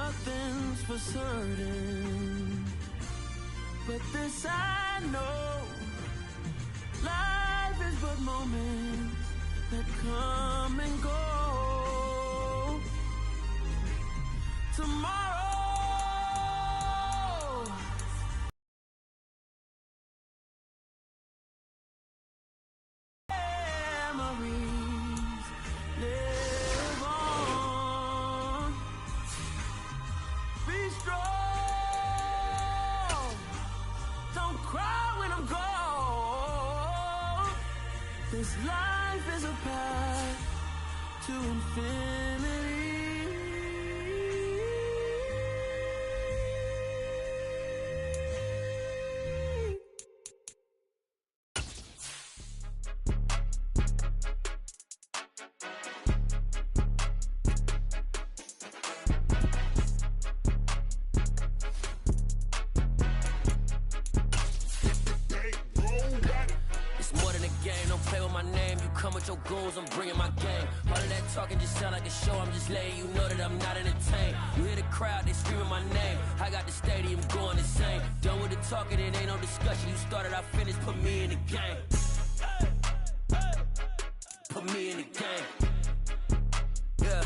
nothing's for certain, but this I know, life is but moments that come and go. Tomorrow memories live on. Be strong, don't cry when I'm gone. This life is a path to infinity. Come with your goons, I'm bringing my game. All of that talking just sound like a show, I'm just letting you know that I'm not entertained. You hear the crowd, they screaming my name. I got the stadium going insane. Done with the talking, it ain't no discussion. You started, I finished, put me in the game. Put me in the game. Yeah,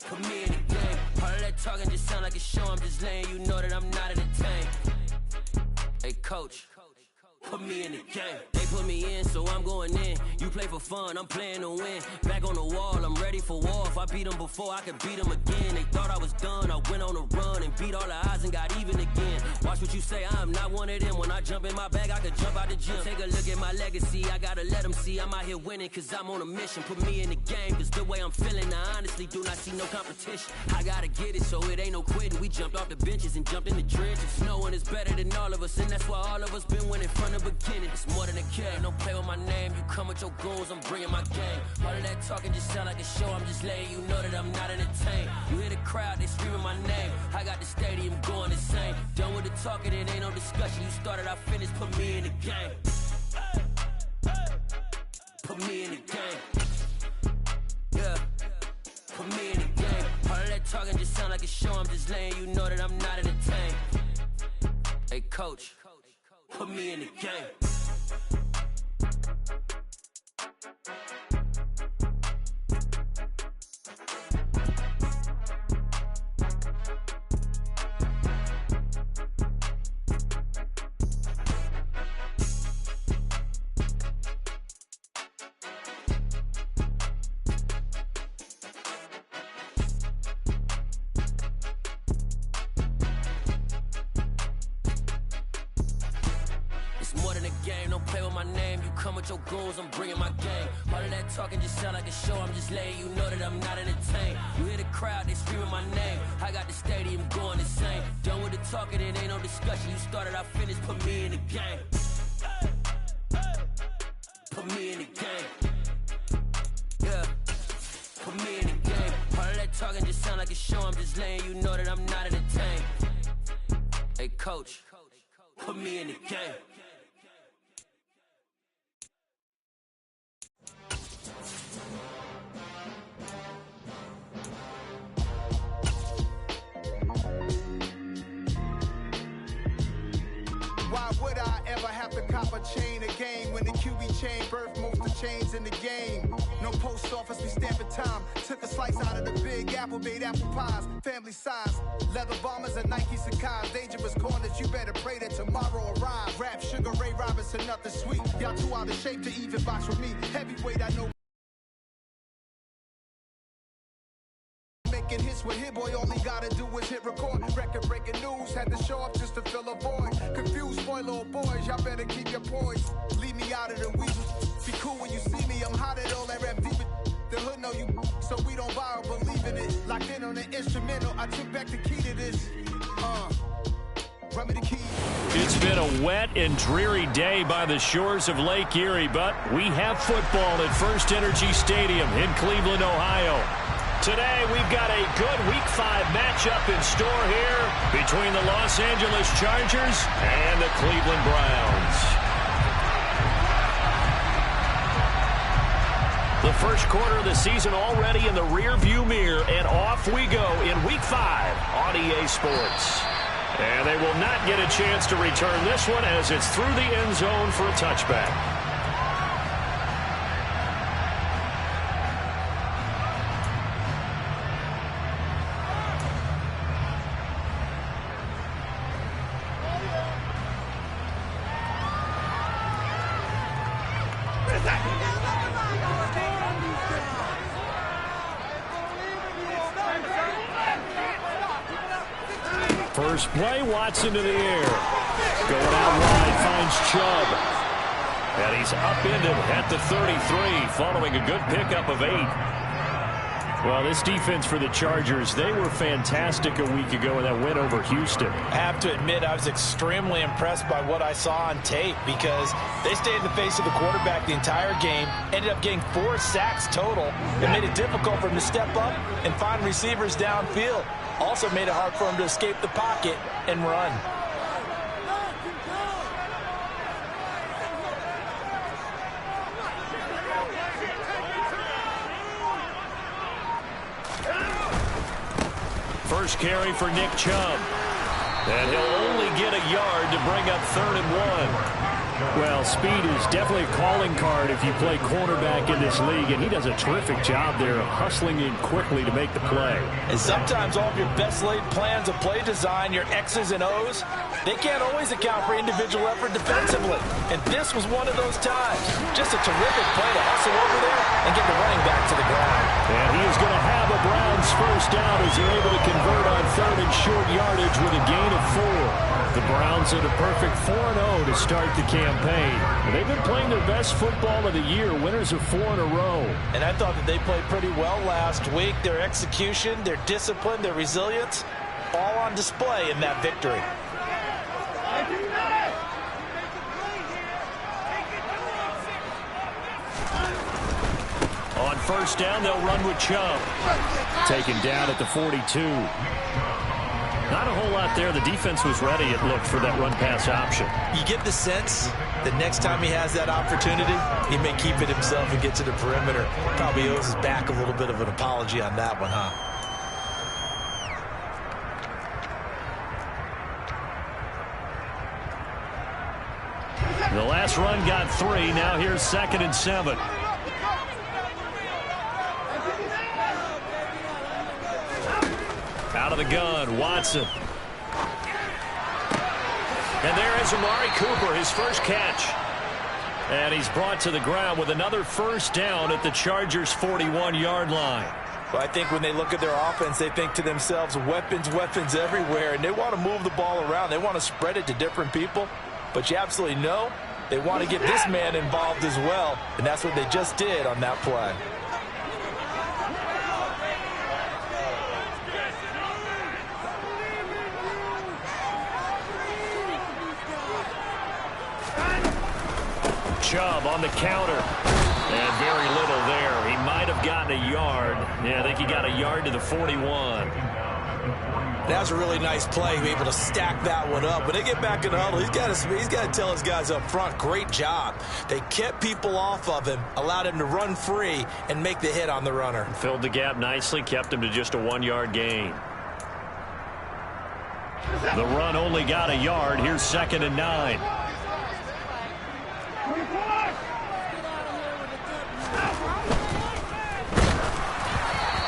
put me in the game. All of that talking just sound like a show, I'm just letting you know that I'm not entertained. Hey coach, put me in the game. They put me in, so I'm going in. You play for fun, I'm playing to win. Back on the wall, I'm ready for war. If I beat them before, I could beat them again. They thought I was done, I went on a run and beat all the odds and got even again. Watch what you say, I'm not one of them. When I jump in my bag, I could jump out the gym. Take a look at my legacy, I gotta let them see I'm out here winning, cause I'm on a mission. Put me in the game, cause the way I'm feeling, I honestly do not see no competition. I gotta get it, so it ain't no quitting. We jumped off the benches and jumped in the trenches. No one is better than all of us, and that's why all of us been winning from the beginning. It's more than a game, don't play with my name. You come with your goons, I'm bringing my game. All of that talking just sound like a show, I'm just letting you know that I'm not entertained. You hear the crowd, they screaming my name. I got the stadium going insane. Done with the talking, it ain't no discussion. You started, I finished, put me in the game. Put me in the game. Yeah, put me in the game. All of that talking just sound like a show, I'm just letting you know that I'm not entertained. Hey coach, put me in the game. Don't play with my name, you come with your goons, I'm bringing my game. All of that talking just sound like a show, I'm just letting you know that I'm not entertained. You hear the crowd, they screaming my name. I got the stadium going insane. Done with the talking, it ain't no discussion. You started, I finished, put me in the game. Put me in the game. Yeah, put me in the game. All of that talking just sound like a show, I'm just letting you know that I'm not entertained. Hey coach, put me in the game. Why would I ever have to cop a chain again when the QB chain birthed most of the chains in the game? No post office, we stamping time. Took a slice out of the big apple, made apple pies, family size. Leather bombers and Nike Sacai's. Dangerous corners, you better pray that tomorrow arrives. Rap, Sugar Ray Robinson, nothing sweet. Y'all too out of shape to even box with me. Heavyweight, I know. Making hits with Hit Boy, all he gotta do is hit record. Record breaking news, had to show up just to fill a void. Confused boy, little boys, y'all better keep your poise. Leave me out of the weasels. Be cool when you see me, I'm hot at all that rap deep. The hood know you, so we don't borrow, believe in it. Locked in on the instrumental, I took back the key to this. Run me the key. It's been a wet and dreary day by the shores of Lake Erie, but we have football at First Energy Stadium in Cleveland, Ohio. Today, we've got a good Week 5 matchup in store here between the Los Angeles Chargers and the Cleveland Browns. The first quarter of the season already in the rear-view mirror, and off we go in Week 5 on EA Sports. And they will not get a chance to return this one as it's through the end zone for a touchback. First play, Watson to the air. Going out wide, finds Chubb. And he's upended at the 33, following a good pickup of 8. Well, this defense for the Chargers, they were fantastic a week ago in that win over Houston. I have to admit, I was extremely impressed by what I saw on tape because they stayed in the face of the quarterback the entire game, ended up getting 4 sacks total. It made it difficult for him to step up and find receivers downfield. Also made it hard for him to escape the pocket and run. First carry for Nick Chubb. And he'll only get a yard to bring up 3rd and 1. Well, speed is definitely a calling card if you play cornerback in this league, and he does a terrific job there of hustling in quickly to make the play. And sometimes all of your best laid plans of play design, your X's and O's, they can't always account for individual effort defensively. And this was one of those times. Just a terrific play to hustle over there and get the running back to the ground. And he is going to have a Browns first down as they're able to convert on 3rd and short yardage with a gain of 4. The Browns at a perfect 4-0 to start the campaign. They've been playing their best football of the year, winners of 4 in a row. And I thought that they played pretty well last week. Their execution, their discipline, their resilience, all on display in that victory. On first down, they'll run with Chubb. Taken down at the 42. Not a whole lot there. The defense was ready, it looked, for that run-pass option. You get the sense that next time he has that opportunity, he may keep it himself and get to the perimeter. Probably owes his back a little bit of an apology on that one, huh? The last run got 3. Now here's 2nd and 7. Out of the gun, Watson. And there is Amari Cooper, his first catch. And he's brought to the ground with another first down at the Chargers' 41-yard line. Well, I think when they look at their offense, they think to themselves, weapons, weapons everywhere, and they want to move the ball around. They want to spread it to different people. But you absolutely know they want to get this man involved as well, and that's what they just did on that play. Chubb on the counter. And very little there. He might have gotten a yard. Yeah, I think he got a yard to the 41. That was a really nice play, be able to stack that one up. When they get back in the huddle, he's got to tell his guys up front, great job. They kept people off of him, allowed him to run free and make the hit on the runner. Filled the gap nicely, kept him to just a 1-yard gain. The run only got a yard. Here's 2nd and 9.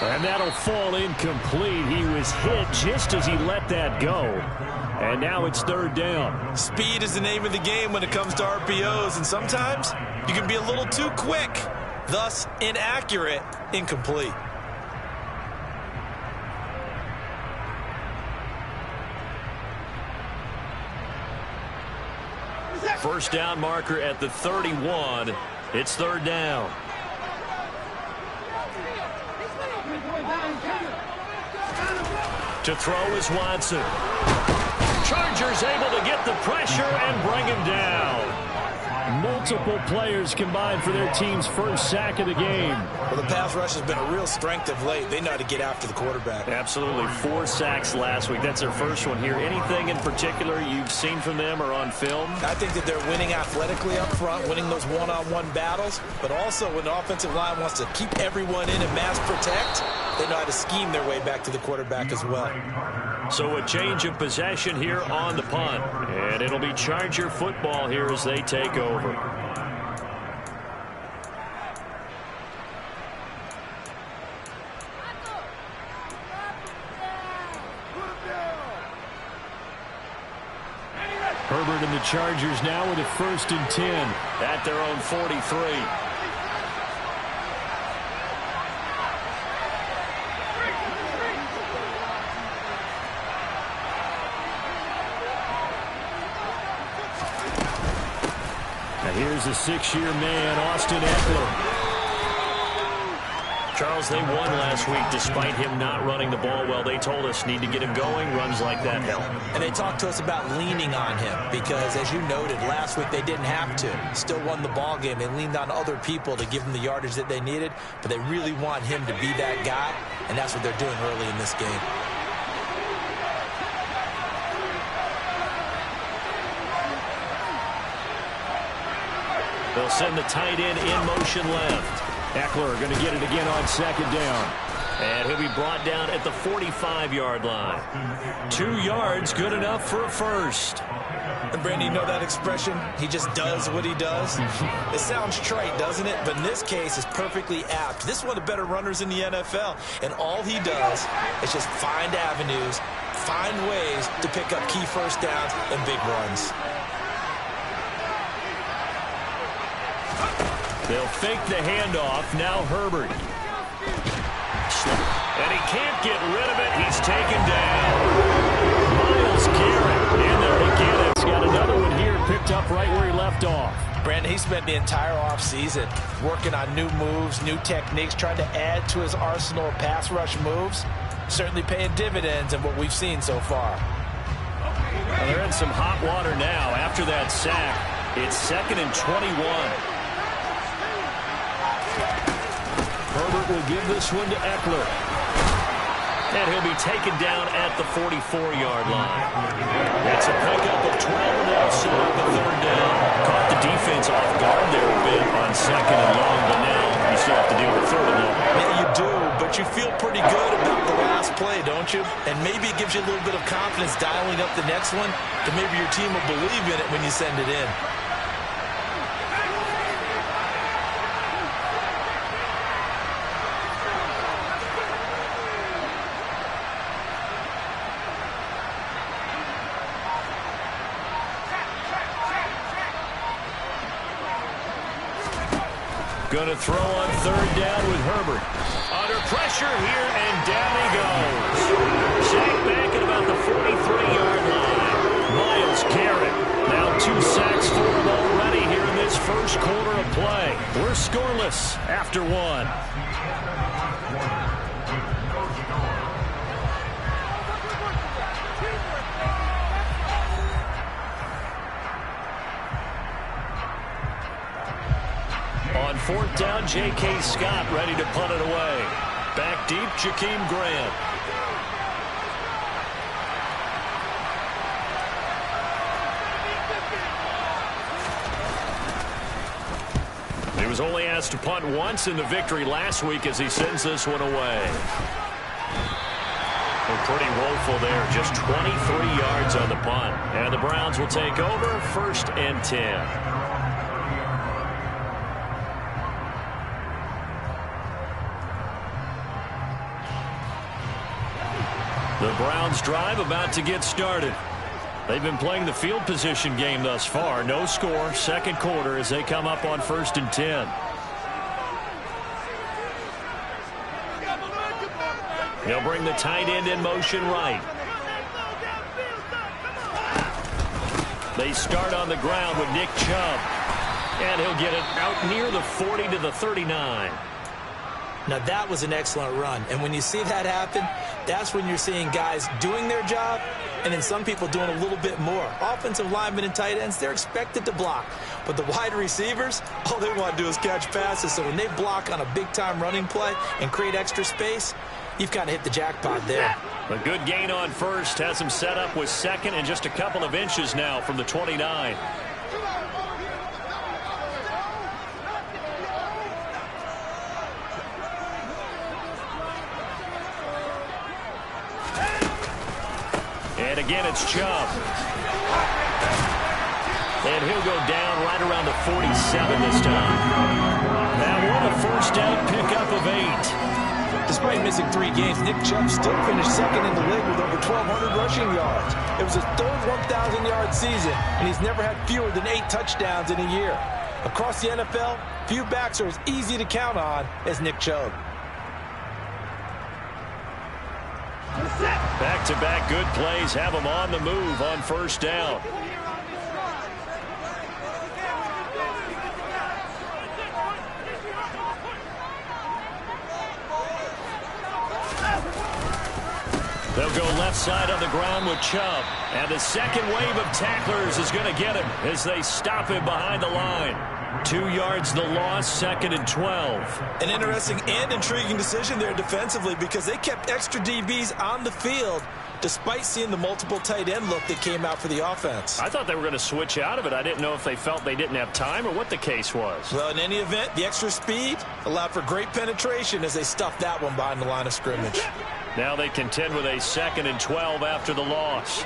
And that'll fall incomplete. He was hit just as he let that go. And now it's 3rd down. Speed is the name of the game when it comes to RPOs. And sometimes you can be a little too quick. Thus, inaccurate, incomplete. First down marker at the 31. It's 3rd down. To throw is Watson. Chargers able to get the pressure and bring him down. Multiple players combined for their team's first sack of the game. Well, the pass rush has been a real strength of late. They know how to get after the quarterback. Absolutely. 4 sacks last week. That's their first one here. Anything in particular you've seen from them or on film? I think that they're winning athletically up front, winning those one-on-one battles, but also when the offensive line wants to keep everyone in and mass protect, they know how to scheme their way back to the quarterback as well. So a change of possession here on the punt. And it'll be Charger football here as they take over. Herbert and the Chargers now with a 1st and 10 at their own 43. Here's a 6-year man, Austin Eckler. Charles, they won last week despite him not running the ball well. They told us need to get him going. Runs like that help. And they talked to us about leaning on him because, as you noted, last week they didn't have to. Still won the ball game. They leaned on other people to give them the yardage that they needed, but they really want him to be that guy, and that's what they're doing early in this game. They'll send the tight end in motion left. Eckler going to get it again on 2nd down. And he'll be brought down at the 45-yard line. 2 yards, good enough for a first. And Brandon, you know that expression? He just does what he does. It sounds trite, doesn't it? But in this case, it's perfectly apt. This is one of the better runners in the NFL. And all he does is just find avenues, find ways to pick up key first downs and big runs. They'll fake the handoff. Now Herbert. And he can't get rid of it. He's taken down. Myles Garrett in there to get it. He's got another one here picked up right where he left off. Brandon, he spent the entire offseason working on new moves, new techniques, trying to add to his arsenal of pass rush moves. Certainly paying dividends in what we've seen so far. Well, they're in some hot water now. After that sack, it's 2nd and 21. Herbert will give this one to Eckler. And he'll be taken down at the 44-yard line. It's a pickup of 12 now, so on the 3rd down. Caught the defense off guard there a bit on 2nd and long, but now you still have to deal with 3rd and long. Yeah, you do, but you feel pretty good about the last play, don't you? And maybe it gives you a little bit of confidence dialing up the next one, that maybe your team will believe in it when you send it in. Going to throw on 3rd down with Herbert. Under pressure here, and down he goes. Sacked back at about the 43-yard line. Myles Garrett. Now 2 sacks for him already here in this first quarter of play. We're scoreless after 1. On 4th down, J.K. Scott ready to punt it away. Back deep, Jakeem Grant. He was only asked to punt once in the victory last week as he sends this one away. Well, pretty woeful there, just 23 yards on the punt. And the Browns will take over, 1st and 10. The Browns drive about to get started. They've been playing the field position game thus far. No score, 2nd quarter as they come up on 1st and 10. They'll bring the tight end in motion right. They start on the ground with Nick Chubb. And he'll get it out near the 40 to the 39. Now, that was an excellent run. And when you see that happen, that's when you're seeing guys doing their job and then some people doing a little bit more. Offensive linemen and tight ends, they're expected to block. But the wide receivers, all they want to do is catch passes. So when they block on a big-time running play and create extra space, you've kind of hit the jackpot there. A good gain on first has him set up with second and just a couple of inches now from the 29. And again, it's Chubb. And he'll go down right around the 47 this time. That one, a first down pickup of 8. Despite missing 3 games, Nick Chubb still finished second in the league with over 1,200 rushing yards. It was his third 1,000-yard season, and he's never had fewer than 8 touchdowns in a year. Across the NFL, few backs are as easy to count on as Nick Chubb. Back-to-back good plays have him on the move on first down. They'll go left side on the ground with Chubb. And the second wave of tacklers is going to get him as they stop him behind the line. 2 yards the loss, 2nd and 12. An interesting and intriguing decision there defensively because they kept extra DBs on the field despite seeing the multiple tight end look that came out for the offense. I thought they were going to switch out of it. I didn't know if they felt they didn't have time or what the case was. Well, in any event, the extra speed allowed for great penetration as they stuffed that one behind the line of scrimmage. Now they contend with a 2nd and 12 after the loss.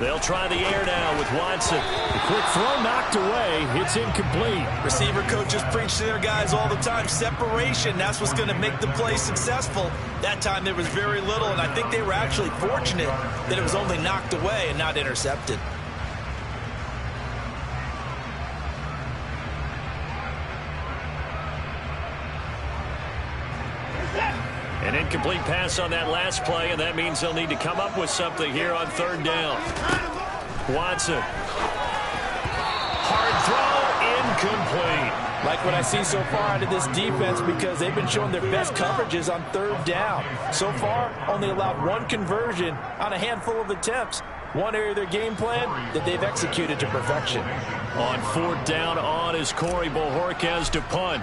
They'll try the air now with Watson. The quick throw knocked away. It's incomplete. Receiver coaches preach to their guys all the time. Separation, that's what's going to make the play successful. That time there was very little, and I think they were actually fortunate that it was only knocked away and not intercepted. An incomplete pass on that last play, and that means they'll need to come up with something here on 3rd down. Watson. Hard throw, incomplete. Like what I see so far out of this defense because they've been showing their best coverages on 3rd down. So far, only allowed 1 conversion on a handful of attempts. One area of their game plan that they've executed to perfection. On 4th down on is Corey Bojorquez to punt.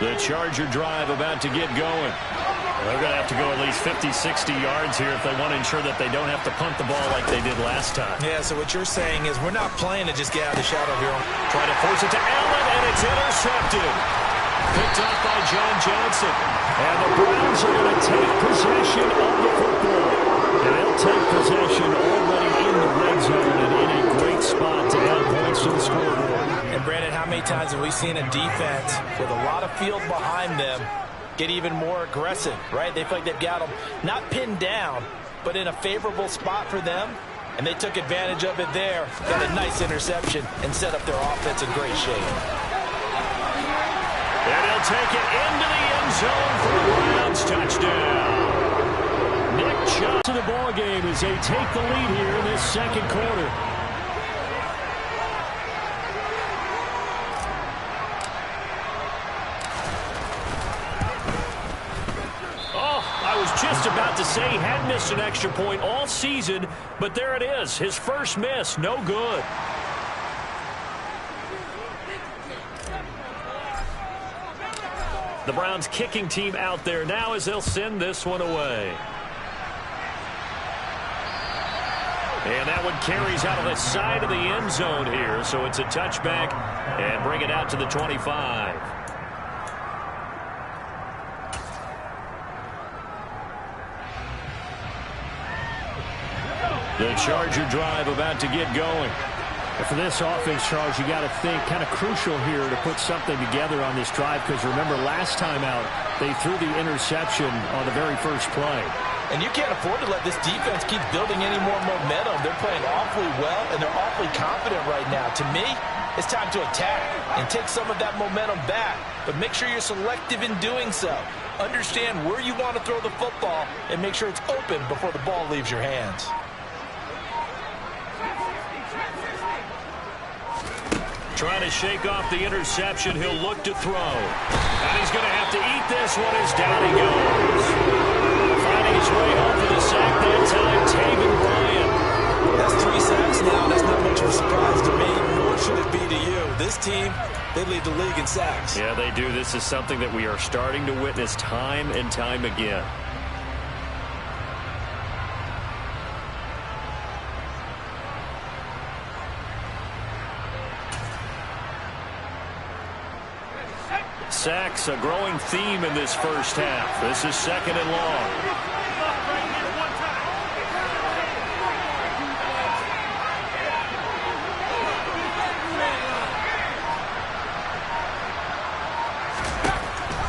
The Charger drive about to get going. They're going to have to go at least 50, 60 yards here if they want to ensure that they don't have to punt the ball like they did last time. Yeah, so what you're saying is we're not playing to just get out of the shadow here. Try to force it to Allen, and it's intercepted. Picked up by John Johnson. And the Browns are going to take possession of the football. And they'll take possession already in the red zone and in a great spot to add points to the scoreboard. And Brandon, how many times have we seen a defense with a lot of field behind them get even more aggressive, right? They feel like they've got them not pinned down, but in a favorable spot for them, and they took advantage of it there, got a nice interception, and set up their offense in great shape. And he'll take it into the end zone for a Browns touchdown. Nick Chubb to the ball game as they take the lead here in this 2nd quarter. I was just about to say he had missed an extra point all season, but there it is. His first miss, no good. The Browns kicking team out there now as they'll send this one away. And that one carries out of the side of the end zone here, so it's a touchback and bring it out to the 25. The Charger drive about to get going. And for this offense, Charles, you got to think kind of crucial here to put something together on this drive, because remember last time out they threw the interception on the very first play. And you can't afford to let this defense keep building any more momentum. They're playing awfully well, and they're awfully confident right now. To me, it's time to attack and take some of that momentum back, but make sure you're selective in doing so. Understand where you want to throw the football and make sure it's open before the ball leaves your hands. Trying to shake off the interception. He'll look to throw. And he's going to have to eat this one as down he goes. Finding his way home for the sack that time, Taven Bryan. That's 3 sacks now. That's not much of a surprise to me, nor should it be to you. This team, they lead the league in sacks. Yeah, they do. This is something that we are starting to witness time and time again. Sacks, a growing theme in this first half. This is 2nd and long.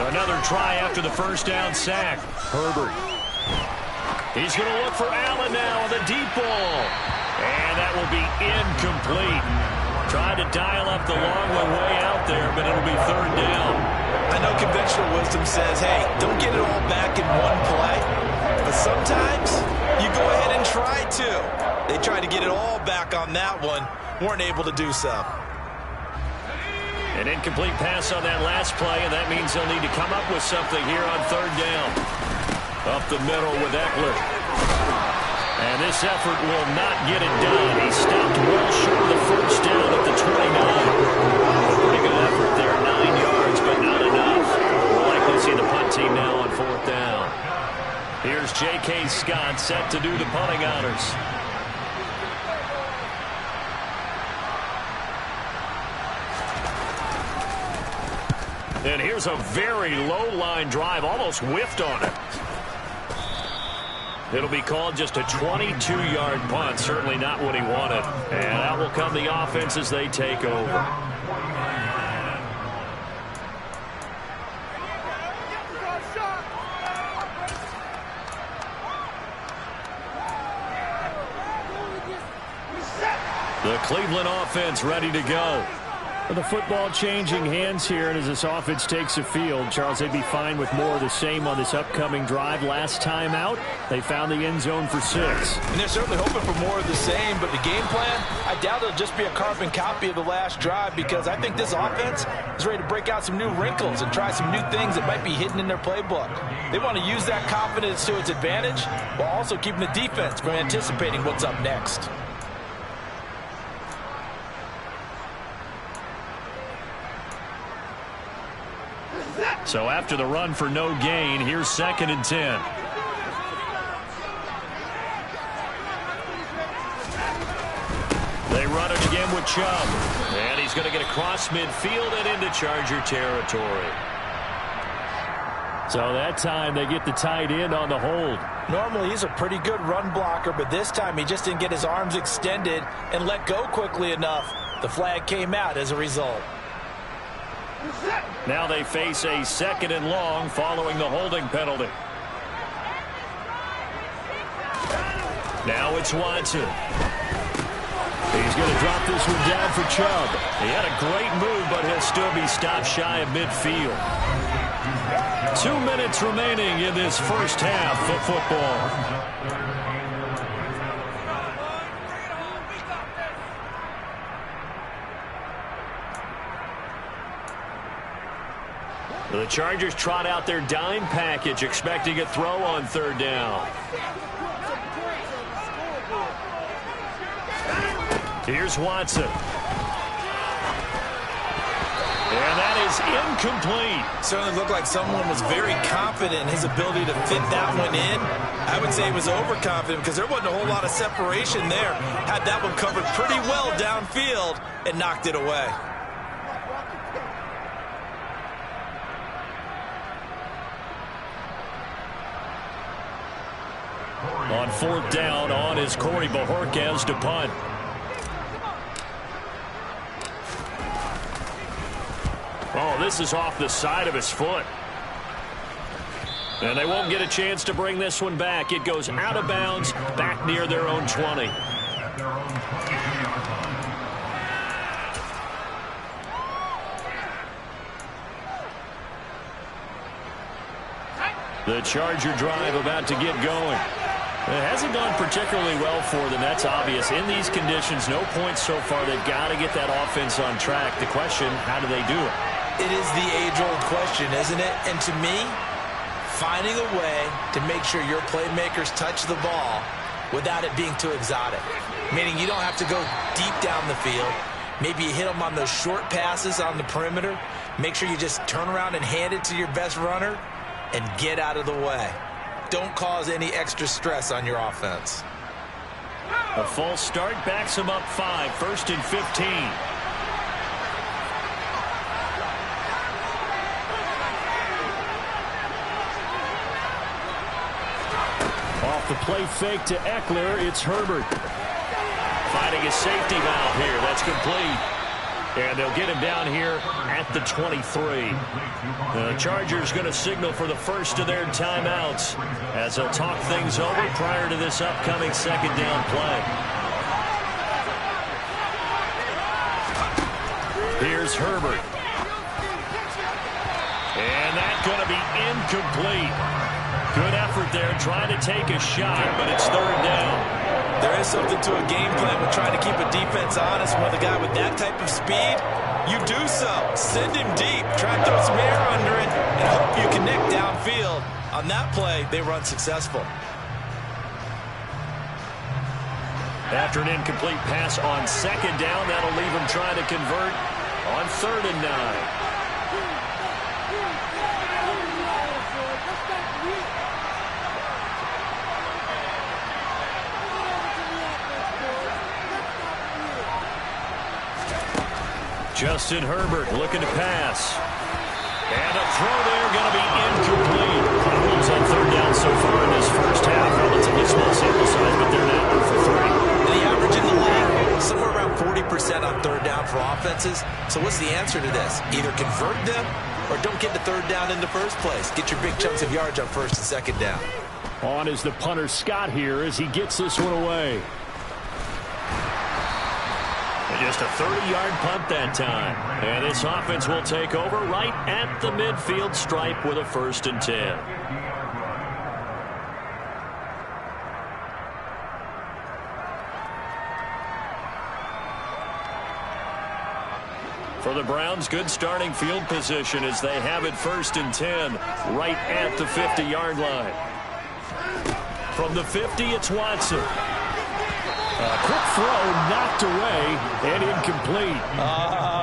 Another try after the first down sack. Herbert. He's going to look for Allen now on the deep ball. And that will be incomplete. Tried to dial up the long one way out there, but it'll be 3rd down. I know conventional wisdom says, hey, don't get it all back in one play. But sometimes you go ahead and try to. They tried to get it all back on that one. Weren't able to do so. An incomplete pass on that last play, and that means they'll need to come up with something here on 3rd down. Up the middle with Eckler. And this effort will not get it done. He stopped well short of the first down at the 29. Pretty good effort there, 9 yards, but not enough. We'll likely see the punt team now on 4th down. Here's J.K. Scott set to do the punting honors. And here's a very low-line drive, almost whiffed on it. It'll be called just a 22-yard punt, certainly not what he wanted. And out will come the offense as they take over. The Cleveland offense ready to go. The football changing hands here, and as this offense takes the field, Charles, they'd be fine with more of the same on this upcoming drive. Last time out, they found the end zone for 6. And they're certainly hoping for more of the same, but the game plan, I doubt it'll just be a carbon copy of the last drive, because I think this offense is ready to break out some new wrinkles and try some new things that might be hidden in their playbook. They want to use that confidence to its advantage while also keeping the defense from anticipating what's up next. So after the run for no gain, here's 2nd and 10. They run it again with Chubb. And he's going to get across midfield and into Charger territory. So that time they get the tight end on the hold. Normally he's a pretty good run blocker, but this time he just didn't get his arms extended and let go quickly enough. The flag came out as a result. Now they face a 2nd and long following the holding penalty. Now it's Watson. He's going to drop this one down for Chubb. He had a great move, but he'll still be stopped shy of midfield. 2 minutes remaining in this first half of football. The Chargers trot out their dime package, expecting a throw on 3rd down. Here's Watson. And that is incomplete. Certainly looked like someone was very confident in his ability to fit that one in. I would say he was overconfident because there wasn't a whole lot of separation there. Had that one covered pretty well downfield and knocked it away. On 4th down, on is Corey Bojorquez to punt. this is off the side of his foot. And they won't get a chance to bring this one back. It goes out of bounds, back near their own 20. The Charger drive about to get going. It hasn't gone particularly well for them. That's obvious. In these conditions, no points so far. They've got to get that offense on track. The question, how do they do it? It is the age-old question, isn't it? And to me, finding a way to make sure your playmakers touch the ball without it being too exotic. Meaning you don't have to go deep down the field. Maybe you hit them on those short passes on the perimeter. Make sure you just turn around and hand it to your best runner and get out of the way. Don't cause any extra stress on your offense. A false start backs him up 5, 1st and 15. Off the play fake to Eckler, it's Herbert. Finding a safety valve here, that's complete. And they'll get him down here at the 23. The Chargers going to signal for the first of their timeouts as they'll talk things over prior to this upcoming second down play. Here's Herbert. And that's going to be incomplete. Good effort there trying to take a shot, but it's third down. There is something to a game plan with trying to keep a defense honest. With a guy with that type of speed, you do so. Send him deep. Try and throw some air under it and hope you connect downfield. On that play, they run successful. After an incomplete pass on second down, that'll leave him trying to convert on 3rd and 9. Justin Herbert looking to pass. And a throw there going to be incomplete. Problems on 3rd down so far in this first half. Relatively small sample size, but they're now 0 for 3. The average in the league, somewhere around 40% on 3rd down for offenses. So what's the answer to this? Either convert them or don't get the 3rd down in the first place. Get your big chunks of yards on 1st and 2nd down. On is the punter Scott here as he gets this one away. Just a 30-yard punt that time. And this offense will take over right at the midfield stripe with a 1st and 10. For the Browns, good starting field position as they have it 1st and 10 right at the 50-yard line. From the 50, it's Watson. A quick throw knocked away and incomplete.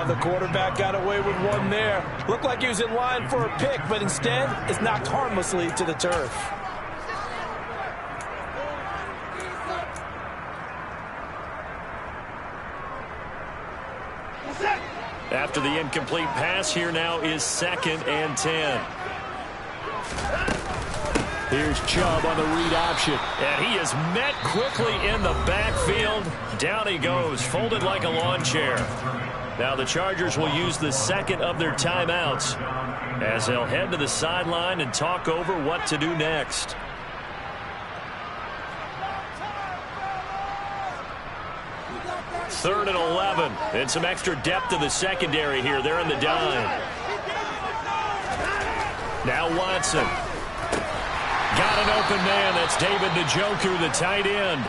The quarterback got away with one there. Looked like he was in line for a pick, but instead it's knocked harmlessly to the turf. After the incomplete pass, here now is 2nd and 10. Here's Chubb on the read option. And he is met quickly in the backfield. Down he goes, folded like a lawn chair. Now the Chargers will use the 2nd of their timeouts as they'll head to the sideline and talk over what to do next. Third and 11. And some extra depth to the secondary here. They're in the dime. Now Watson. Got an open man. That's David Njoku, the tight end.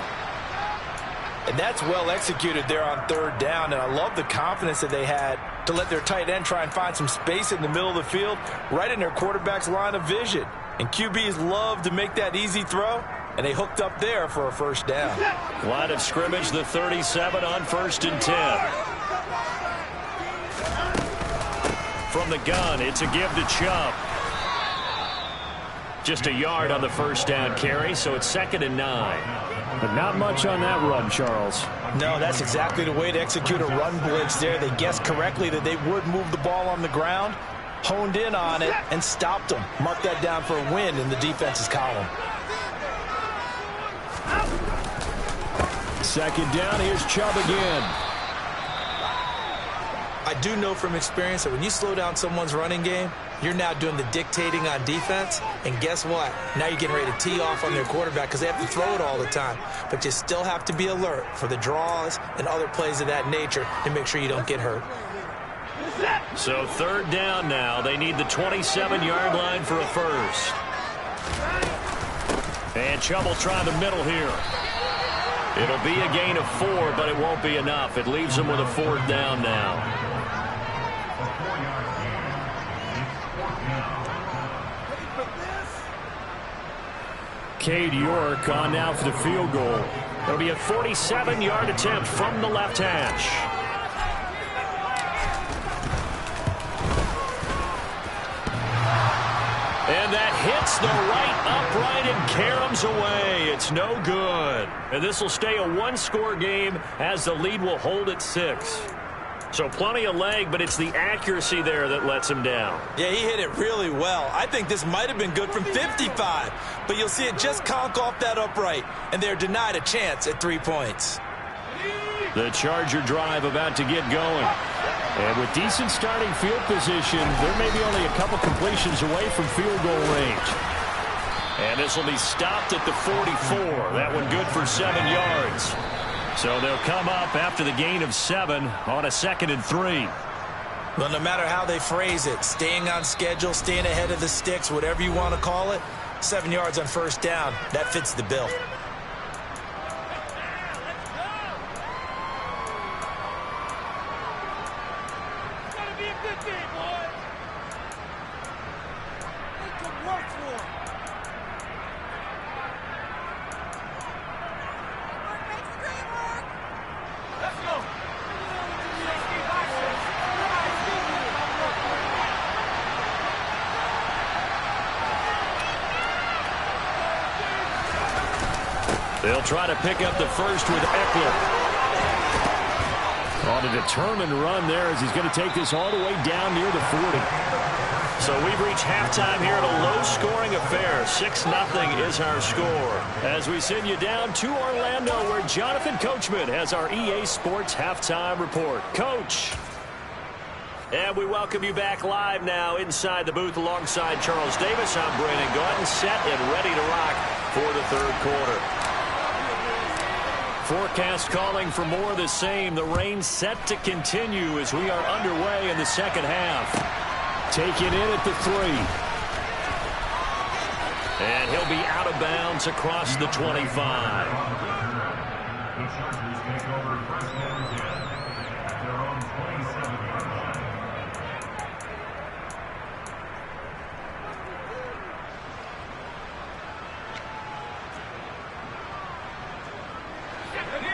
And that's well executed there on 3rd down. And I love the confidence that they had to let their tight end try and find some space in the middle of the field, right in their quarterback's line of vision. And QBs love to make that easy throw, and they hooked up there for a 1st down. Line of scrimmage, the 37 on 1st and 10. From the gun, it's a give to Chubb. Just a yard on the 1st down carry, so it's 2nd and 9. But not much on that run, Charles. No, that's exactly the way to execute a run blitz there. They guessed correctly that they would move the ball on the ground, honed in on it, and stopped them. Mark that down for a win in the defense's column. 2nd down, here's Chubb again. I do know from experience that when you slow down someone's running game, you're now doing the dictating on defense, and guess what? Now you're getting ready to tee off on their quarterback because they have to throw it all the time. But you still have to be alert for the draws and other plays of that nature to make sure you don't get hurt. So third down now. They need the 27-yard line for a first. And Chubb try the middle here. It'll be a gain of 4, but it won't be enough. It leaves them with a fourth down now. Cade York on now for the field goal. It'll be a 47-yard attempt from the left hash. And that hits the right upright and caroms away. It's no good. And this will stay a one-score game as the lead will hold at 6. So plenty of leg, but it's the accuracy there that lets him down. Yeah, he hit it really well. I think this might have been good from 55, but you'll see it just conk off that upright, and they're denied a chance at 3 points. The Charger drive about to get going. And with decent starting field position, there may be only a couple completions away from field goal range. And this will be stopped at the 44. That one good for 7 yards. So they'll come up after the gain of 7 on a 2nd and 3. Well, no matter how they phrase it, staying on schedule, staying ahead of the sticks, whatever you want to call it, 7 yards on first down, that fits the bill. They'll try to pick up the first with Eckler. On a determined run there as he's going to take this all the way down near the 40. So we've reached halftime here at a low-scoring affair. 6-0 is our score. As we send you down to Orlando where Jonathan Coachman has our EA Sports Halftime Report. Coach. And we welcome you back live now inside the booth alongside Charles Davis. I'm Brandon Gaudin, set and ready to rock for the third quarter. Forecast calling for more of the same. The rain set to continue as we are underway in the second half. Taken in at the 3. And he'll be out of bounds across the 25.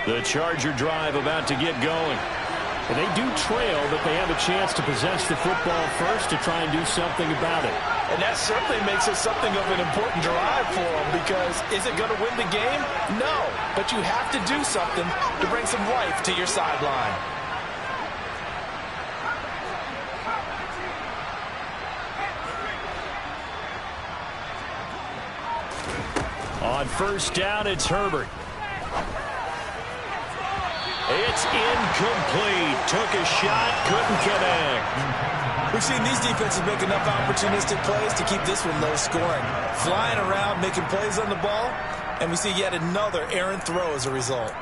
The Charger drive about to get going. And they do trail, but they have a chance to possess the football first to try and do something about it. And that certainly makes it something of an important drive for them, because is it going to win the game? No, but you have to do something to bring some life to your sideline. On first down, it's Herbert. It's incomplete. Took a shot, couldn't connect. We've seen these defenses make enough opportunistic plays to keep this one low scoring. Flying around, making plays on the ball, and we see yet another errant throw as a result.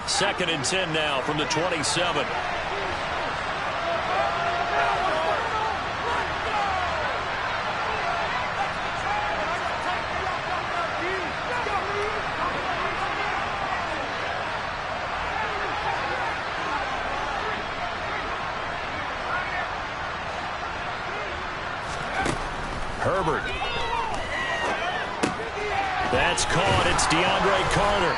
Second and 10 now from the 27. Herbert. That's caught. It's DeAndre Carter.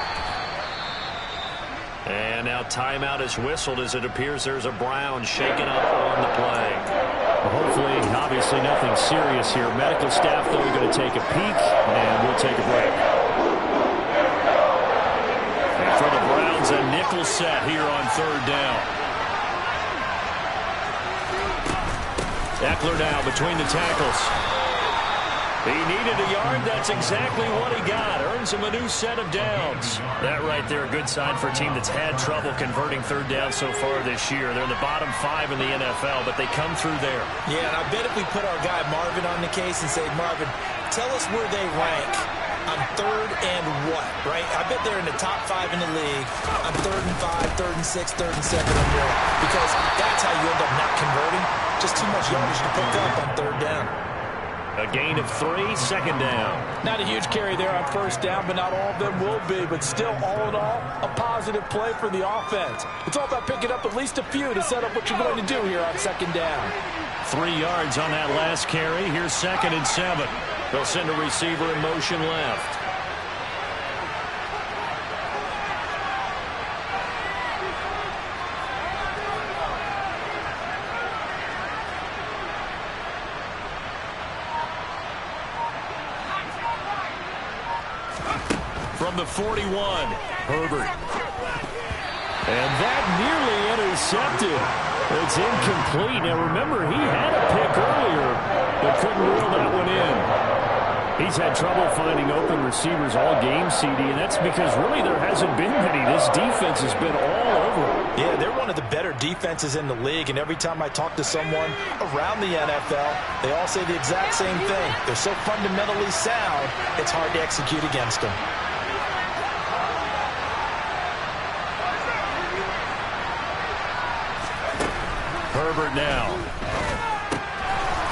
And now timeout is whistled as it appears there's a Brown shaken up on the play. Well, hopefully, obviously nothing serious here. Medical staff, though, are going to take a peek, and we'll take a break. And for the Browns, a nickel set here on third down. Eckler now between the tackles. He needed a yard. That's exactly what he got. Earns him a new set of downs. That right there, a good sign for a team that's had trouble converting third down so far this year. They're in the bottom 5 in the NFL, but they come through there. Yeah, and I bet if we put our guy Marvin on the case and say, Marvin, tell us where they rank on third and what, right? I bet they're in the top 5 in the league on 3rd and 5, 3rd and 6, 3rd and 7 or more, because that's how you end up not converting. Just too much yardage to pick up on third down. A gain of 3, second down. Not a huge carry there on first down, but not all of them will be. But still, all in all, a positive play for the offense. It's all about picking up at least a few to set up what you're going to do here on second down. 3 yards on that last carry. Here's 2nd and 7. They'll send a receiver in motion left. From the 41, Herbert. And that nearly intercepted. It's incomplete. Now, remember, he had a pick earlier, but couldn't reel that one in. He's had trouble finding open receivers all game, CD, and that's because really there hasn't been many. This defense has been all over. Yeah, they're one of the better defenses in the league, and every time I talk to someone around the NFL, they all say the exact same thing. They're so fundamentally sound, it's hard to execute against them. Herbert now.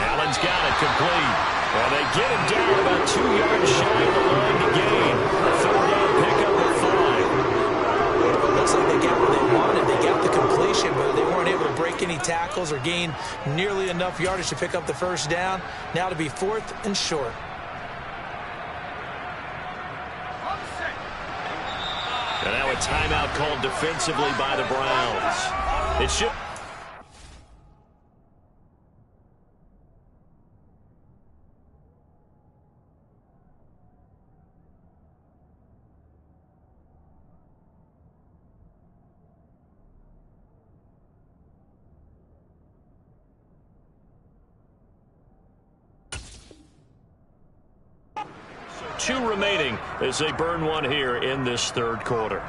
Allen's got it complete. Well, they get him down about 2 yards shy of the line to gain. A third down pickup at 5. Looks like they got what they wanted. They got the completion, but they weren't able to break any tackles or gain nearly enough yardage to pick up the first down. Now to be 4th and short. And now a timeout called defensively by the Browns. It should... Two remaining as they burn one here in this third quarter.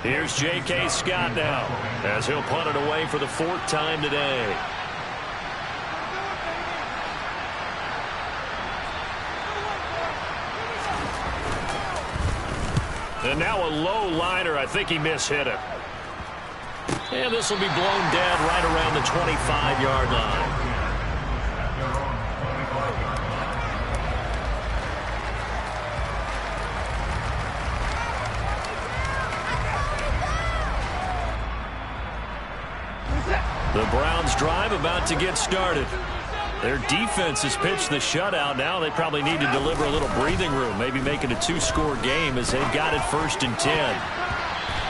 Here's J.K. Scott now, as he'll punt it away for the 4th time today. And now a low liner. I think he mishit it. And this will be blown dead right around the 25-yard line. The Browns drive about to get started. Their defense has pitched the shutout. Now they probably need to deliver a little breathing room, maybe make it a 2-score game as they've got it 1st and 10.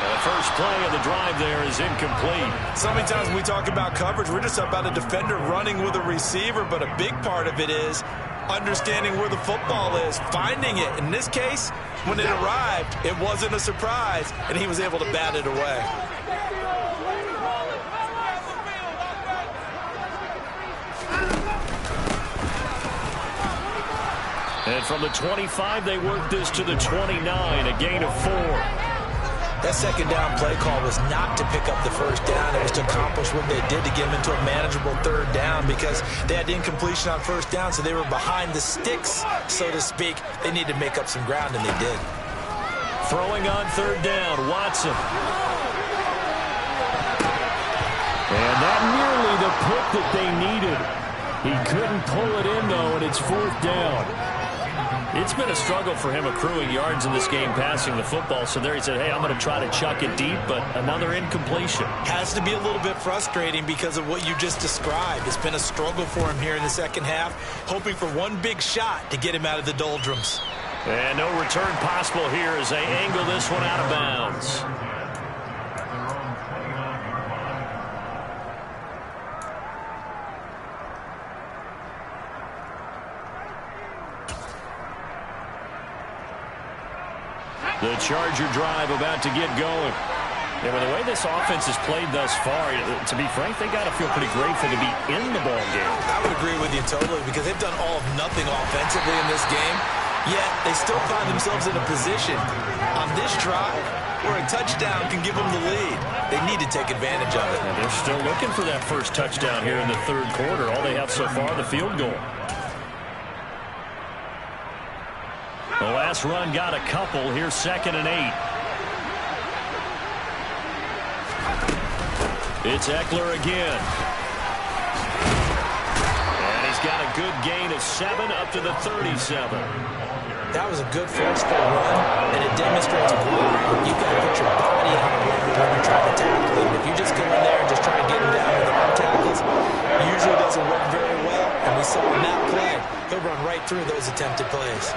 The first play of the drive there is incomplete. So many times when we talk about coverage, we're just about a defender running with a receiver, but a big part of it is understanding where the football is, finding it. In this case, when it arrived, it wasn't a surprise, and he was able to bat it away. And from the 25, they work this to the 29, a gain of 4. That second down play call was not to pick up the first down. It was to accomplish what they did to get them into a manageable third down because they had incompletion on first down, so they were behind the sticks, so to speak. They needed to make up some ground, and they did. Throwing on third down, Watson. And that nearly the pick that they needed. He couldn't pull it in, though, and it's 4th down. It's been a struggle for him accruing yards in this game passing the football. So there he said, hey, I'm going to try to chuck it deep, but another incompletion. Has to be a little bit frustrating because of what you just described. It's been a struggle for him here in the second half, hoping for one big shot to get him out of the doldrums. And no return possible here as they angle this one out of bounds. The Charger drive about to get going. Yeah, with the way this offense has played thus far, to be frank, they got to feel pretty grateful to be in the ball game. I would agree with you totally because they've done all of nothing offensively in this game, yet they still find themselves in a position on this drive where a touchdown can give them the lead. They need to take advantage of it. And they're still looking for that first touchdown here in the third quarter. All they have so far, the field goal. The last run got a couple. Here's 2nd and 8. It's Eckler again. And he's got a good gain of 7 up to the 37. That was a good forceful run, and it demonstrates why you've got to put your body on a runner when you're trying to tackle him. If you just go in there and just try to get him down with arm tackles, it usually doesn't work very well. And we saw in that play, he'll run right through those attempted plays.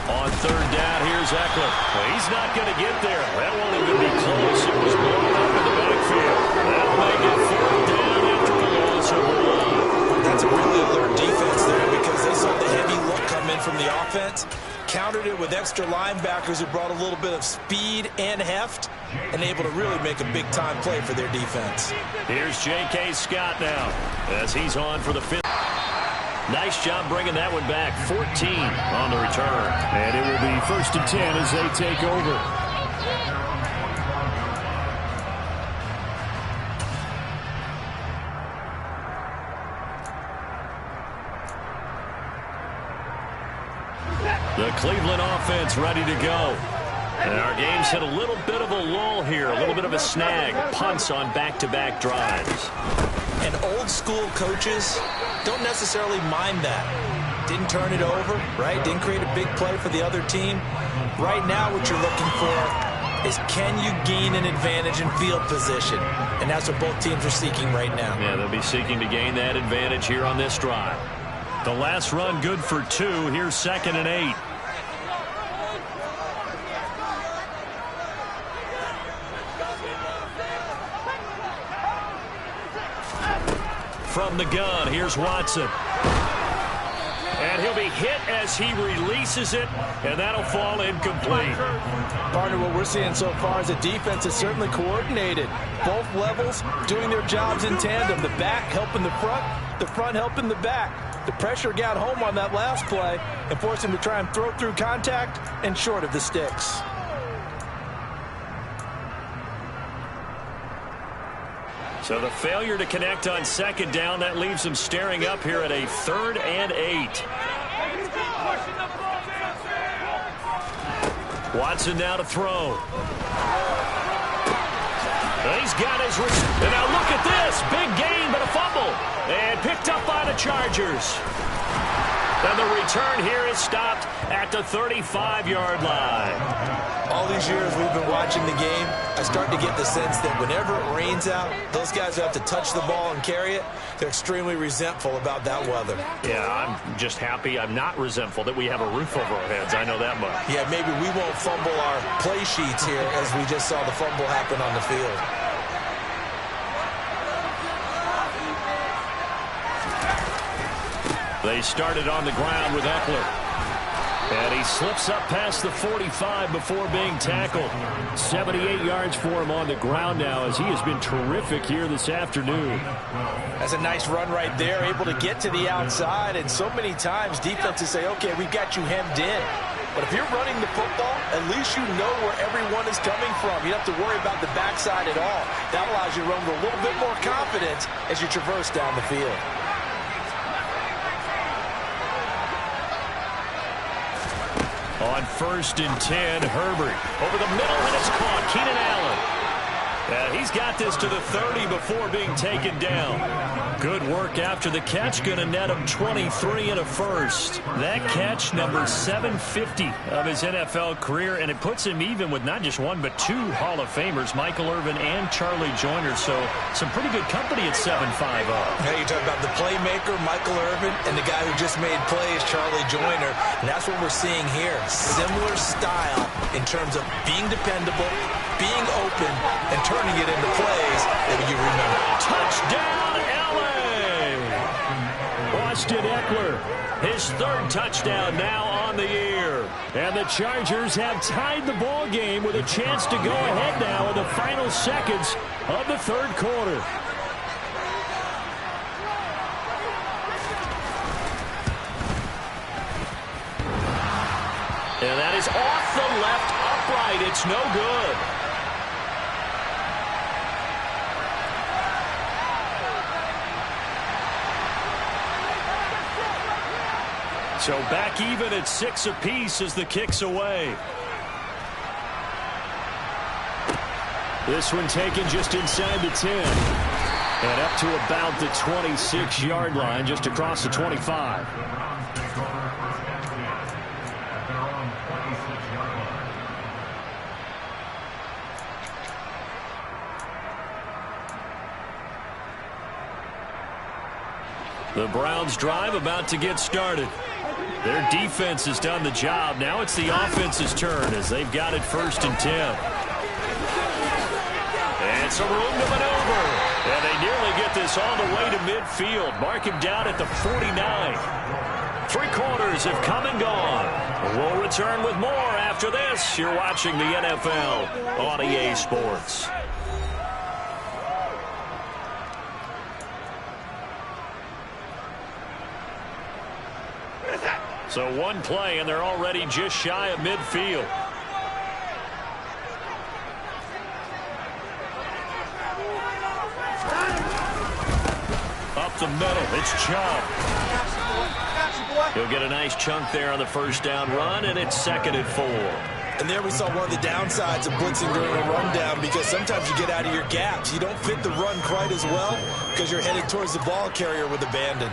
On 3rd down, here's Eckler. Well, he's not going to get there. That won't even be close. It was blown up in the backfield. That'll make it 4th down after the loss of the line. That's a really alert defense there because they saw the heavy look come in from the offense, countered it with extra linebackers who brought a little bit of speed and heft, and able to really make a big-time play for their defense. Here's J.K. Scott now as he's on for the 5th. Nice job bringing that one back. 14 on the return. And it will be 1st and 10 as they take over. The Cleveland offense ready to go. And our game's hit a little bit of a lull here, a little bit of a snag. Punts on back-to-back drives. And old-school coaches don't necessarily mind that. Didn't turn it over, right? Didn't create a big play for the other team. Right now what you're looking for is can you gain an advantage in field position? And that's what both teams are seeking right now. Yeah, they'll be seeking to gain that advantage here on this drive. The last run good for 2. Here's 2nd and 8. From the gun, here's Watson. And he'll be hit as he releases it, and that'll fall incomplete. Partner, what we're seeing so far is the defense is certainly coordinated. Both levels doing their jobs in tandem. The back helping the front helping the back. The pressure got home on that last play and forced him to try and throw through contact and short of the sticks. So the failure to connect on 2nd down, that leaves them staring up here at a 3rd and 8. Watson now to throw. He's got his... And now look at this. Big gain, but a fumble. And picked up by the Chargers. And the return here is stopped at the 35-yard line. All these years we've been watching the game, I start to get the sense that whenever it rains out, those guys who have to touch the ball and carry it, they're extremely resentful about that weather. Yeah, I'm just happy I'm not resentful that we have a roof over our heads. I know that much. Yeah, maybe we won't fumble our play sheets here as we just saw the fumble happen on the field. They started on the ground with Eckler. And he slips up past the 45 before being tackled. 78 yards for him on the ground now as he has been terrific here this afternoon. That's a nice run right there, able to get to the outside. And so many times defenses say, okay, we've got you hemmed in. But if you're running the football, at least you know where everyone is coming from. You don't have to worry about the backside at all. That allows you to run with a little bit more confidence as you traverse down the field. On 1st and 10, Herbert over the middle, and it's caught. Keenan Allen. And he's got this to the 30 before being taken down. Good work after the catch. Going to net him 23 and a first. That catch, number 750 of his NFL career, and it puts him even with not just one but 2 Hall of Famers, Michael Irvin and Charlie Joyner. So some pretty good company at 7'5". Yeah, you talk about the playmaker, Michael Irvin, and the guy who just made plays, Charlie Joyner. And that's what we're seeing here. Similar style in terms of being dependable, being open, and turning it into plays that you remember. Touchdown, L.A. Well, I Austin Eckler. His third touchdown now on the year. And the Chargers have tied the ball game with a chance to go ahead now in the final seconds of the third quarter. And that is off the left upright. It's no good. So back even at 6 apiece as the kick's away. This one taken just inside the 10. And up to about the 26-yard line, just across the 25. The Browns drive about to get started. Their defense has done the job. Now it's the offense's turn as they've got it 1st and 10. And some room to maneuver. And they nearly get this all the way to midfield. Mark him down at the 49. 3 quarters have come and gone. We'll return with more after this. You're watching the NFL on EA Sports. So one play, and they're already just shy of midfield. Up the middle, it's Chubb. He'll get a nice chunk there on the first down run, and it's 2nd and 4. And there we saw one of the downsides of blitzing during a rundown, because sometimes you get out of your gaps. You don't fit the run quite as well because you're headed towards the ball carrier with abandon.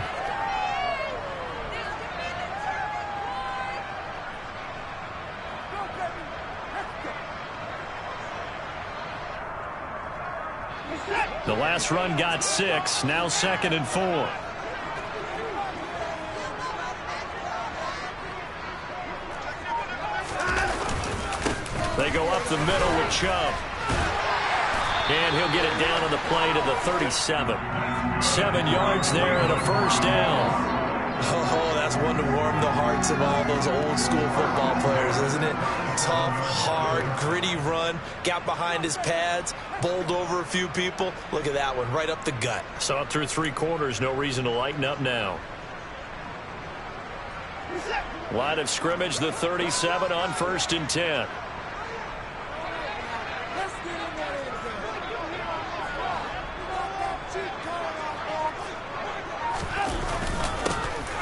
The last run got 6, now 2nd and 4. They go up the middle with Chubb. And he'll get it down on the play to the 37. 7 yards there and a first down. Oh, that's one to warm the hearts of all those old school football players, isn't it? Tough, hard, gritty run. Got behind his pads, bowled over a few people. Look at that one, right up the gut. So up through 3 quarters, no reason to lighten up now. Line of scrimmage, the 37 on 1st and 10.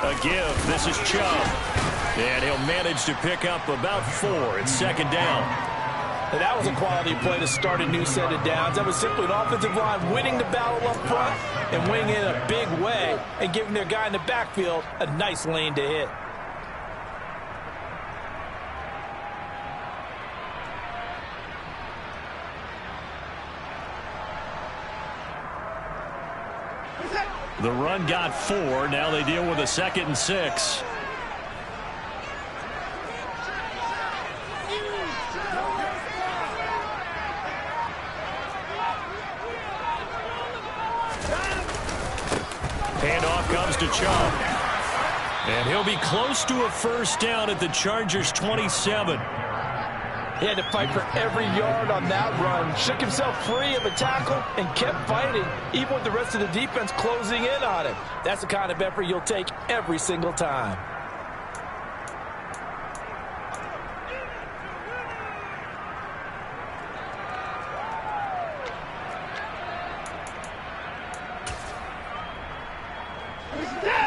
A give. This is Chubb. And he'll manage to pick up about 4. It's 2nd down. And that was a quality play to start a new set of downs. That was simply an offensive line winning the battle up front and winning in a big way and giving their guy in the backfield a nice lane to hit. The run got 4. Now they deal with a 2nd and 6. Handoff comes to Chubb. And he'll be close to a first down at the Chargers' 27. He had to fight for every yard on that run. Shook himself free of a tackle and kept fighting, even with the rest of the defense closing in on him. That's the kind of effort you'll take every single time.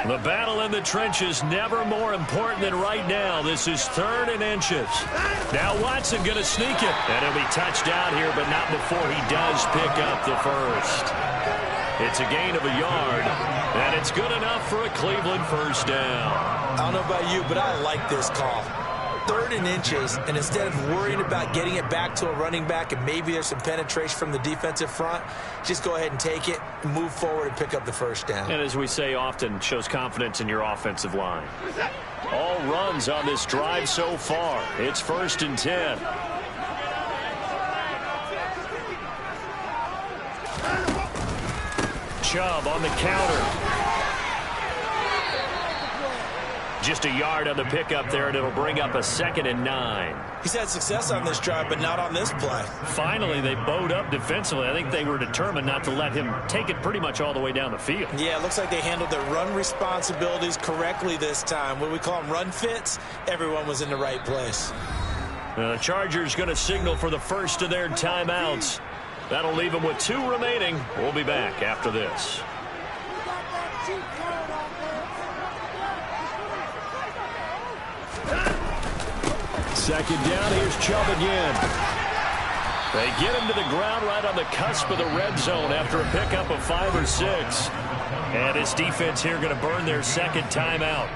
The battle in the trenches never more important than right now. This is 3rd and inches. Now Watson going to sneak it. And he'll be touched out here, but not before he does pick up the first. It's a gain of a yard, and it's good enough for a Cleveland first down. I don't know about you, but I like this call. 3rd and inches, and instead of worrying about getting it back to a running back and maybe there's some penetration from the defensive front, just go ahead and take it, move forward, and pick up the first down. And as we say often, shows confidence in your offensive line. All runs on this drive so far. It's 1st and 10. Chubb on the counter. Just a yard on the pickup there, and it'll bring up a 2nd and 9. He's had success on this drive, but not on this play. Finally, they bowed up defensively. I think they were determined not to let him take it pretty much all the way down the field. Yeah, it looks like they handled their run responsibilities correctly this time. What we call them run fits, everyone was in the right place. The Chargers going to signal for the first of their timeouts. That'll leave them with 2 remaining. We'll be back after this. Second down, here's Chubb again. They get him to the ground right on the cusp of the red zone after a pickup of 5 or 6. And this defense here going to burn their 2nd timeout.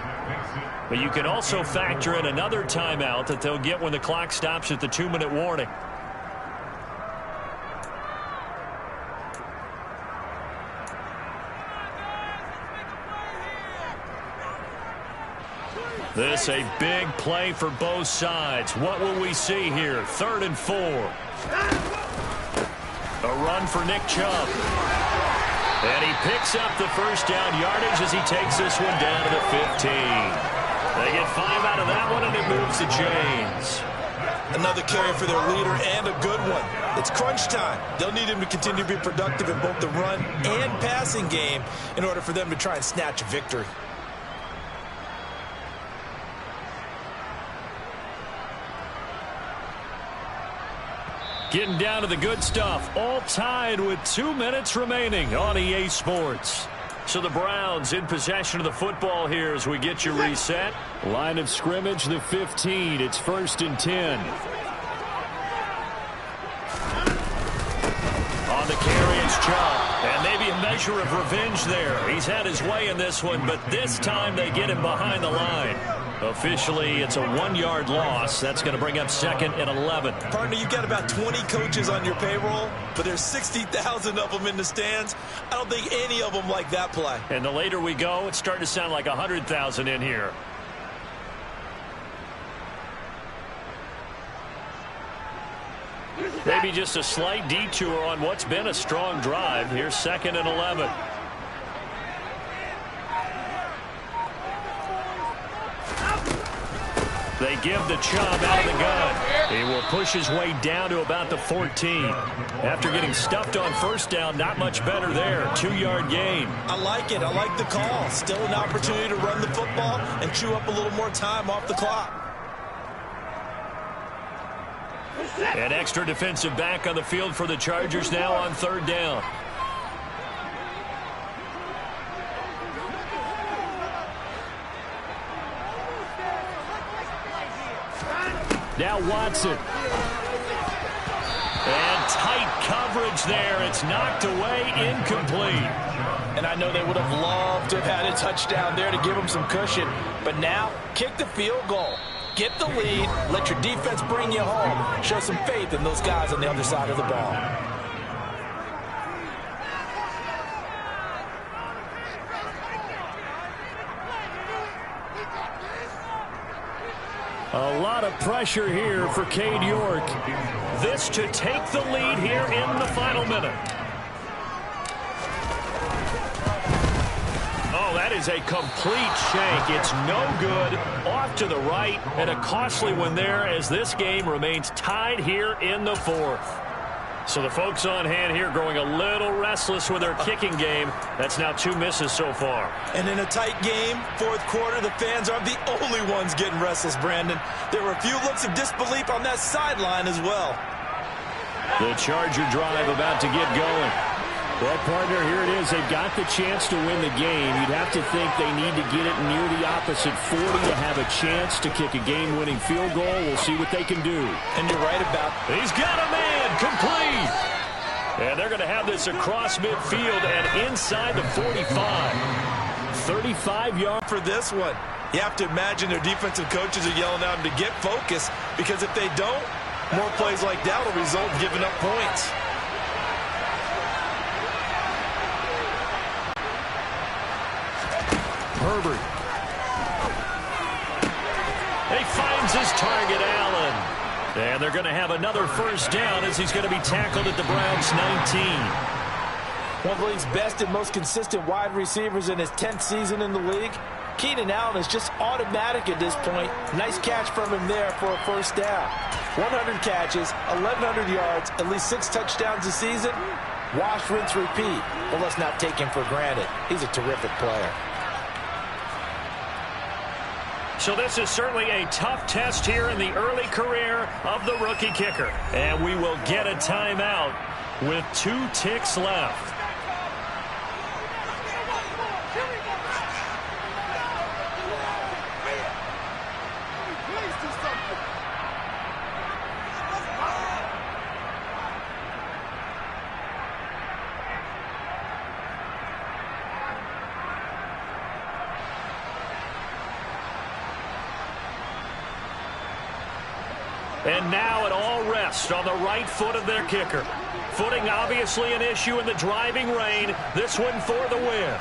But you can also factor in another timeout that they'll get when the clock stops at the 2-minute warning. This a big play for both sides. What will we see here? 3rd and 4. A run for Nick Chubb. And he picks up the first down yardage as he takes this one down to the 15. They get 5 out of that one, and it moves the chains. Another carry for their leader, and a good one. It's crunch time. They'll need him to continue to be productive in both the run and passing game in order for them to try and snatch a victory. Getting down to the good stuff, all tied with 2 minutes remaining on EA Sports. So the Browns in possession of the football here as we get you reset. Line of scrimmage, the 15. It's 1st and 10. On the carry, it's Chubb. And maybe a measure of revenge there. He's had his way in this one, but this time they get him behind the line. Officially, it's a 1-yard loss. That's going to bring up 2nd and 11. Partner, you've got about 20 coaches on your payroll, but there's 60,000 of them in the stands. I don't think any of them like that play. And the later we go, it's starting to sound like 100,000 in here. Maybe just a slight detour on what's been a strong drive. Here's 2nd and 11. They give the Chubb out of the gun. He will push his way down to about the 14. After getting stuffed on first down, not much better there. 2-yard gain. I like it. I like the call. Still an opportunity to run the football and chew up a little more time off the clock. An extra defensive back on the field for the Chargers now on 3rd down. Now Watson. And tight coverage there. It's knocked away, incomplete. And I know they would have loved to have had a touchdown there to give them some cushion. But now, kick the field goal. Get the lead. Let your defense bring you home. Show some faith in those guys on the other side of the ball. A lot of pressure here for Cade York. This to take the lead here in the final minute. Oh, that is a complete shank. It's no good. Off to the right, and a costly one there as this game remains tied here in the 4th. So the folks on hand here growing a little restless with their kicking game. That's now 2 misses so far. And in a tight game, 4th quarter, the fans aren't the only ones getting restless, Brandon. There were a few looks of disbelief on that sideline as well. The Charger drive about to get going. Well, partner, here it is. They've got the chance to win the game. You'd have to think they need to get it near the opposite 40 to have a chance to kick a game-winning field goal. We'll see what they can do. And you're right about it. He's got a man complete. And they're going to have this across midfield and inside the 45. 35 yards for this one. You have to imagine their defensive coaches are yelling at them to get focused, because if they don't, more plays like that will result in giving up points. Herbert. He finds his target, Allen. And they're going to have another first down as he's going to be tackled at the Browns' 19. One of the league's best and most consistent wide receivers in his 10th season in the league. Keenan Allen is just automatic at this point. Nice catch from him there for a first down. 100 catches, 1,100 yards, at least 6 touchdowns this season. Wash, rinse, repeat. But let's not take him for granted. He's a terrific player. So this is certainly a tough test here in the early career of the rookie kicker. And we will get a timeout with 2 ticks left. And now it all rests on the right foot of their kicker. Footing obviously an issue in the driving rain. This one for the win.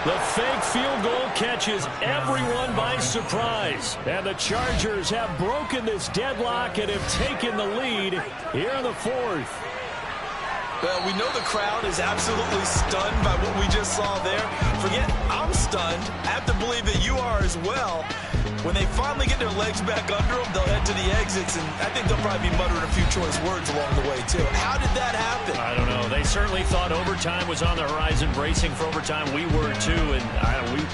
The fake field goal catches everyone by surprise. And the Chargers have broken this deadlock and have taken the lead here in the 4th. Well, we know the crowd is absolutely stunned by what we just saw there. Forget I'm stunned. I have to believe that you are as well. When they finally get their legs back under them, they'll head to the exits, and I think they'll probably be muttering a few choice words along the way, too. How did that happen? I don't know. They certainly thought overtime was on the horizon, bracing for overtime. We were, too, and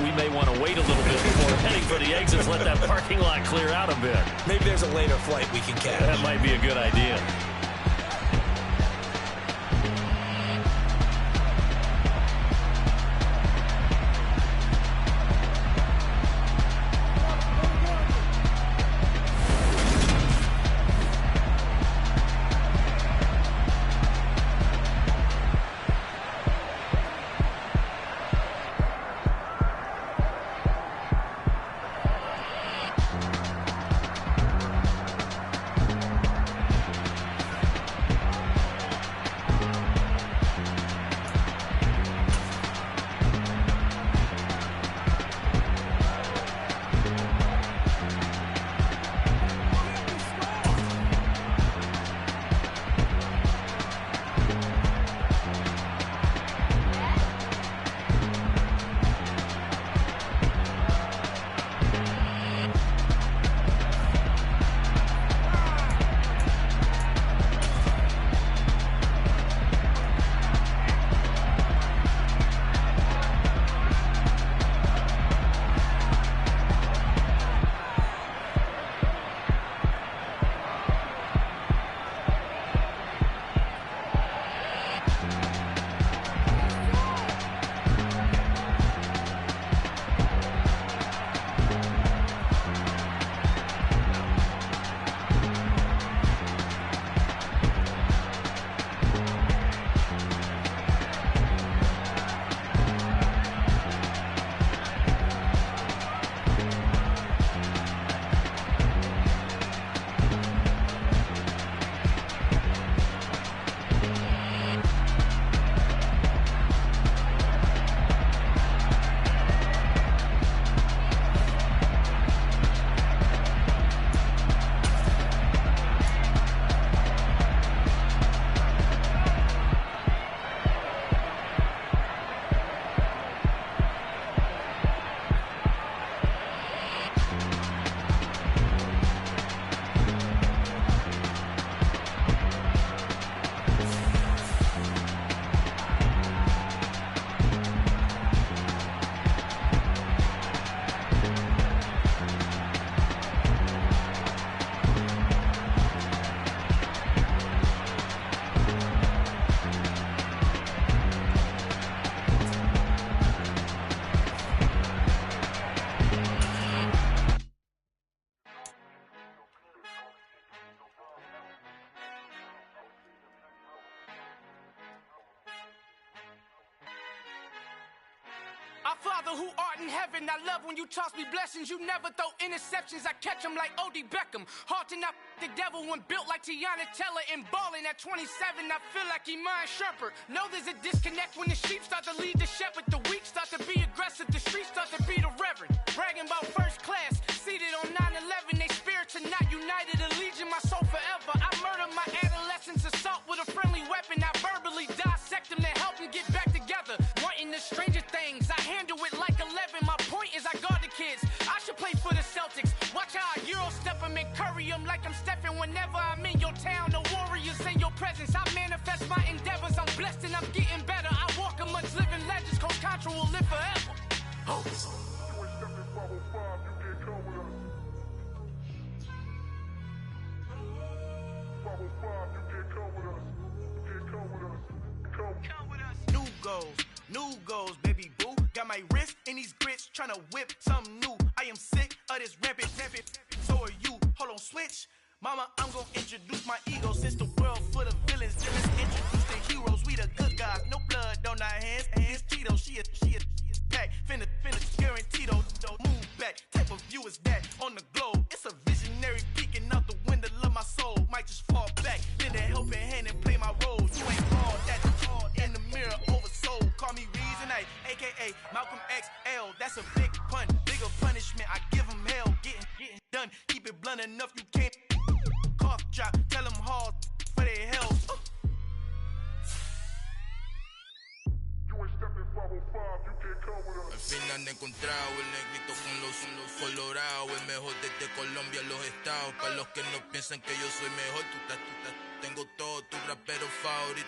we may want to wait a little bit before heading for the exits, let that parking lot clear out a bit. Maybe there's a later flight we can catch. That might be a good idea. Father who art in heaven, I love when you toss me blessings. You never throw interceptions, I catch them like O.D. Beckham. Hard to not the devil when built like Tiana Teller and balling at 27. I feel like Iman Shumpert. Know there's a disconnect when the sheep start to lead the shepherd. The weak start to be aggressive, the streets start to be the reverend. Bragging about first class, seated on 9/11. They spirits are not united, a legion, my soul forever. I murder my adolescence, assault with a friendly weapon. I verbally dissect them to help them get back together. Wanting the stranger things, I handle it like 11. My point is I guard the kids. I should play for the Celtics. Watch how I Euro step them and curry them like I'm Stephen. Whenever I'm in your town, the Warriors in your presence. I manifest my endeavors. I'm blessed and I'm getting better. I walk amongst living legends. Coach Contra will live forever. Oh. New goals, baby boo. Got my wrist in these grits, tryna whip something new. I am sick of this rampant. So are you. Hold on, switch. Mama, I'm gonna introduce my ego. Since the world full of villains, then let's introduce the heroes. We the good guys, no blood on our hands. Hands Tito, she a pack. Finna guaranteed. Move back. Type of view is that on the globe? It's a visionary peeking out the window of my soul. Might just fall back, lend a helping hand and play my role. You ain't all that in the mirror oversold. Call me Reason A, aka Malcolm XL. That's a big pun, bigger punishment. I give him hell, getting done. Keep it blunt enough, you can't cough drop. Tell them hard for their hell. Al fin han encontrado el negrito con los colorados, el mejor desde Colombia, los estados. Para los que no piensan que yo soy mejor, tengo todo tu rapero favorito.